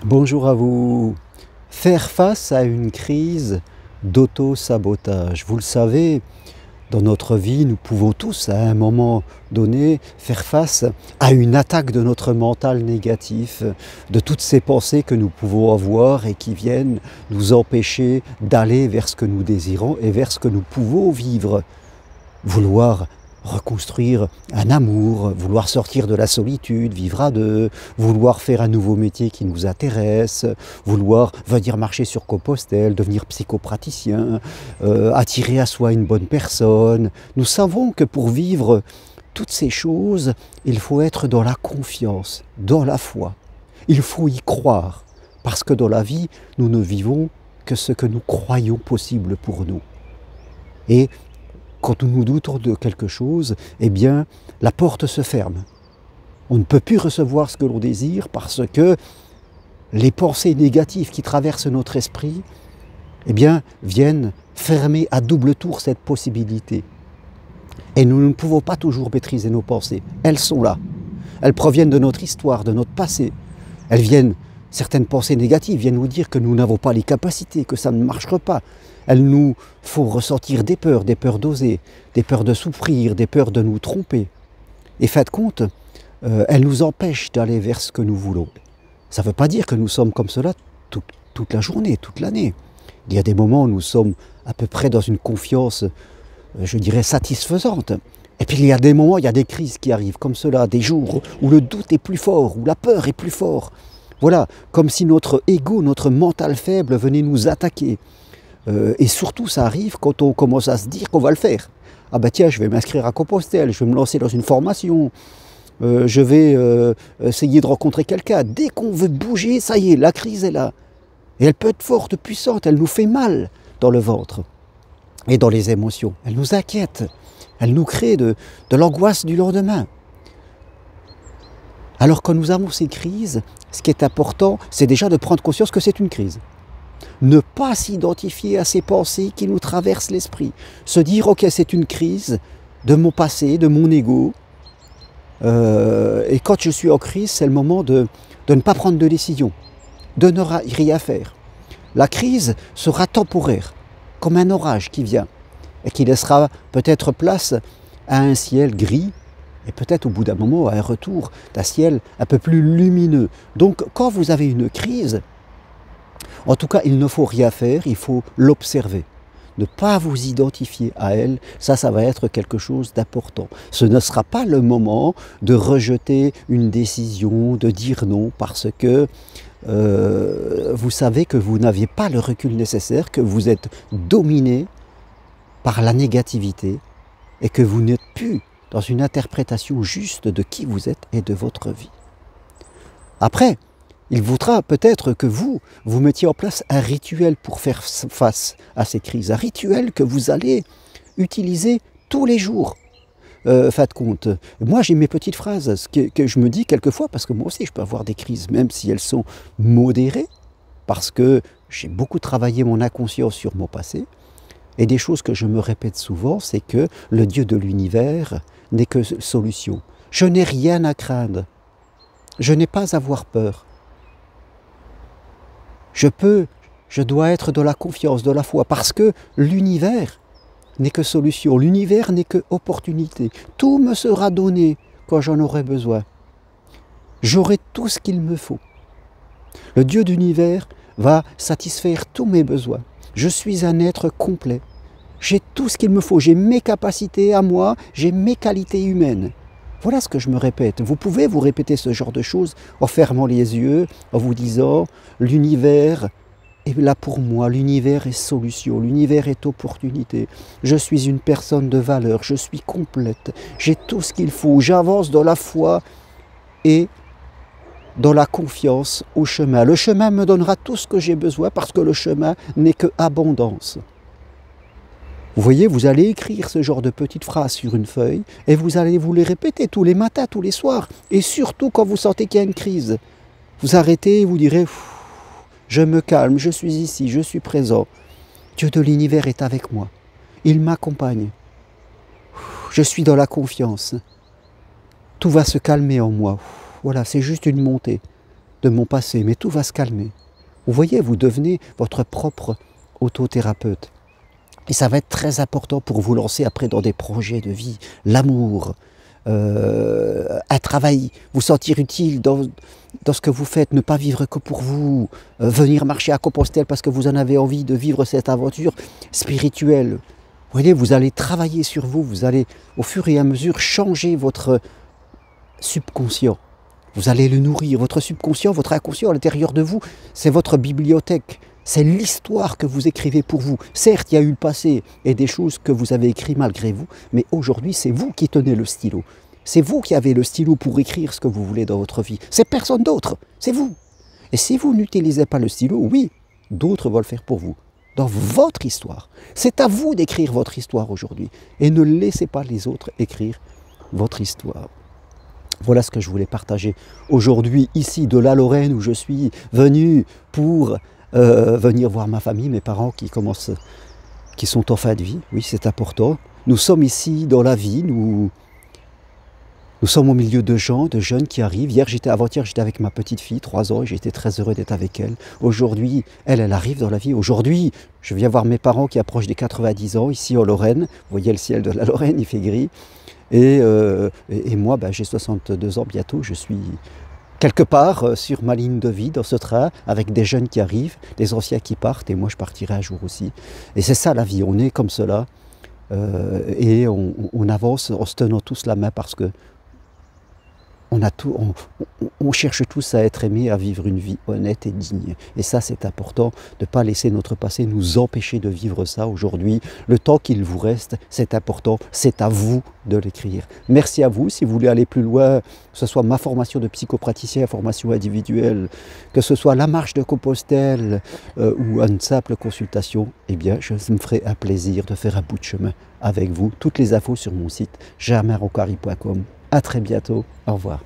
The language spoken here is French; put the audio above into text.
Bonjour à vous. Faire face à une crise d'auto-sabotage. Vous le savez, dans notre vie, nous pouvons tous, à un moment donné, faire face à une attaque de notre mental négatif, de toutes ces pensées que nous pouvons avoir et qui viennent nous empêcher d'aller vers ce que nous désirons et vers ce que nous pouvons vivre. Vouloir reconstruire un amour, vouloir sortir de la solitude, vivre à deux, vouloir faire un nouveau métier qui nous intéresse, vouloir venir marcher sur Compostelle, devenir psychopraticien, attirer à soi une bonne personne. Nous savons que pour vivre toutes ces choses, il faut être dans la confiance, dans la foi. Il faut y croire, parce que dans la vie, nous ne vivons que ce que nous croyons possible pour nous. Et quand nous doutons de quelque chose, eh bien, la porte se ferme. On ne peut plus recevoir ce que l'on désire parce que les pensées négatives qui traversent notre esprit, eh bien, viennent fermer à double tour cette possibilité. Et nous ne pouvons pas toujours maîtriser nos pensées. Elles sont là. Elles proviennent de notre histoire, de notre passé. Elles viennent, certaines pensées négatives viennent nous dire que nous n'avons pas les capacités, que ça ne marchera pas. Elles nous font ressentir des peurs d'oser, des peurs de souffrir, des peurs de nous tromper. Et faites compte, elles nous empêchent d'aller vers ce que nous voulons. Ça ne veut pas dire que nous sommes comme cela toute la journée, toute l'année. Il y a des moments où nous sommes à peu près dans une confiance, je dirais, satisfaisante. Et puis il y a des moments, il y a des crises qui arrivent comme cela, des jours où le doute est plus fort, où la peur est plus fort. Voilà, comme si notre ego, notre mental faible venait nous attaquer. Et surtout, ça arrive quand on commence à se dire qu'on va le faire. Ah ben tiens, je vais m'inscrire à Compostelle, je vais me lancer dans une formation, je vais essayer de rencontrer quelqu'un. Dès qu'on veut bouger, ça y est, la crise est là. Et elle peut être forte, puissante, elle nous fait mal dans le ventre et dans les émotions. Elle nous inquiète, elle nous crée de l'angoisse du lendemain. Alors quand nous avons ces crises, ce qui est important, c'est déjà de prendre conscience que c'est une crise. Ne pas s'identifier à ces pensées qui nous traversent l'esprit. Se dire, ok, c'est une crise de mon passé, de mon ego. Et quand je suis en crise, c'est le moment de ne pas prendre de décision, de ne rien faire. La crise sera temporaire, comme un orage qui vient, et qui laissera peut-être place à un ciel gris, et peut-être au bout d'un moment à un retour d'un ciel un peu plus lumineux. Donc quand vous avez une crise, en tout cas, il ne faut rien faire, il faut l'observer. Ne pas vous identifier à elle, ça va être quelque chose d'important. Ce ne sera pas le moment de rejeter une décision, de dire non, parce que vous savez que vous n'aviez pas le recul nécessaire, que vous êtes dominé par la négativité et que vous n'êtes plus dans une interprétation juste de qui vous êtes et de votre vie. Après, il voudra peut-être que vous mettiez en place un rituel pour faire face à ces crises, un rituel que vous allez utiliser tous les jours. Faites compte, moi j'ai mes petites phrases que je me dis quelquefois, parce que moi aussi je peux avoir des crises, même si elles sont modérées, parce que j'ai beaucoup travaillé mon inconscience sur mon passé, et des choses que je me répète souvent, c'est que le Dieu de l'univers n'est que solution. Je n'ai rien à craindre, je n'ai pas à avoir peur. Je dois être de la confiance, de la foi, parce que l'univers n'est que solution, l'univers n'est que opportunité. Tout me sera donné quand j'en aurai besoin. J'aurai tout ce qu'il me faut. Le Dieu d'univers va satisfaire tous mes besoins. Je suis un être complet. J'ai tout ce qu'il me faut, j'ai mes capacités à moi, j'ai mes qualités humaines. Voilà ce que je me répète. Vous pouvez vous répéter ce genre de choses en fermant les yeux, en vous disant « l'univers est là pour moi, l'univers est solution, l'univers est opportunité. Je suis une personne de valeur, je suis complète, j'ai tout ce qu'il faut, j'avance dans la foi et dans la confiance au chemin. Le chemin me donnera tout ce que j'ai besoin parce que le chemin n'est que abondance. » Vous voyez, vous allez écrire ce genre de petites phrases sur une feuille et vous allez vous les répéter tous les matins, tous les soirs. Et surtout quand vous sentez qu'il y a une crise. Vous arrêtez et vous direz « Je me calme, je suis ici, je suis présent. Dieu de l'univers est avec moi. Il m'accompagne. Je suis dans la confiance. Tout va se calmer en moi. » Voilà, c'est juste une montée de mon passé, mais tout va se calmer. Vous voyez, vous devenez votre propre autothérapeute. Et ça va être très important pour vous lancer après dans des projets de vie, l'amour, un travail, vous sentir utile dans ce que vous faites, ne pas vivre que pour vous, venir marcher à Compostelle parce que vous en avez envie de vivre cette aventure spirituelle. Vous voyez, vous allez travailler sur vous, vous allez au fur et à mesure changer votre subconscient. Vous allez le nourrir, votre subconscient, votre inconscient à l'intérieur de vous, c'est votre bibliothèque. C'est l'histoire que vous écrivez pour vous. Certes, il y a eu le passé et des choses que vous avez écrites malgré vous, mais aujourd'hui, c'est vous qui tenez le stylo. C'est vous qui avez le stylo pour écrire ce que vous voulez dans votre vie. C'est personne d'autre, c'est vous. Et si vous n'utilisez pas le stylo, oui, d'autres vont le faire pour vous. Dans votre histoire. C'est à vous d'écrire votre histoire aujourd'hui. Et ne laissez pas les autres écrire votre histoire. Voilà ce que je voulais partager aujourd'hui, ici, de la Lorraine, où je suis venu pour venir voir ma famille, mes parents qui sont en fin de vie. Oui, c'est important. Nous sommes ici dans la vie, nous sommes au milieu de gens, de jeunes qui arrivent. Avant-hier, j'étais avec ma petite fille, 3 ans, et j'étais très heureux d'être avec elle. Aujourd'hui, elle arrive dans la vie. Aujourd'hui, je viens voir mes parents qui approchent des 90 ans, ici en Lorraine. Vous voyez le ciel de la Lorraine, il fait gris. Et moi, j'ai 62 ans bientôt, je suis quelque part sur ma ligne de vie, dans ce train, avec des jeunes qui arrivent, des anciens qui partent, et moi je partirai un jour aussi. Et c'est ça la vie, on est comme cela, et on avance en se tenant tous la main parce que on cherche tous à être aimés, à vivre une vie honnête et digne. Et ça, c'est important, de ne pas laisser notre passé nous empêcher de vivre ça aujourd'hui. Le temps qu'il vous reste, c'est important, c'est à vous de l'écrire. Merci à vous. Si vous voulez aller plus loin, que ce soit ma formation de psychopraticien, formation individuelle, que ce soit la marche de Compostelle ou une simple consultation, eh bien, je me ferai un plaisir de faire un bout de chemin avec vous. Toutes les infos sur mon site germainroncari.com. À très bientôt. Au revoir.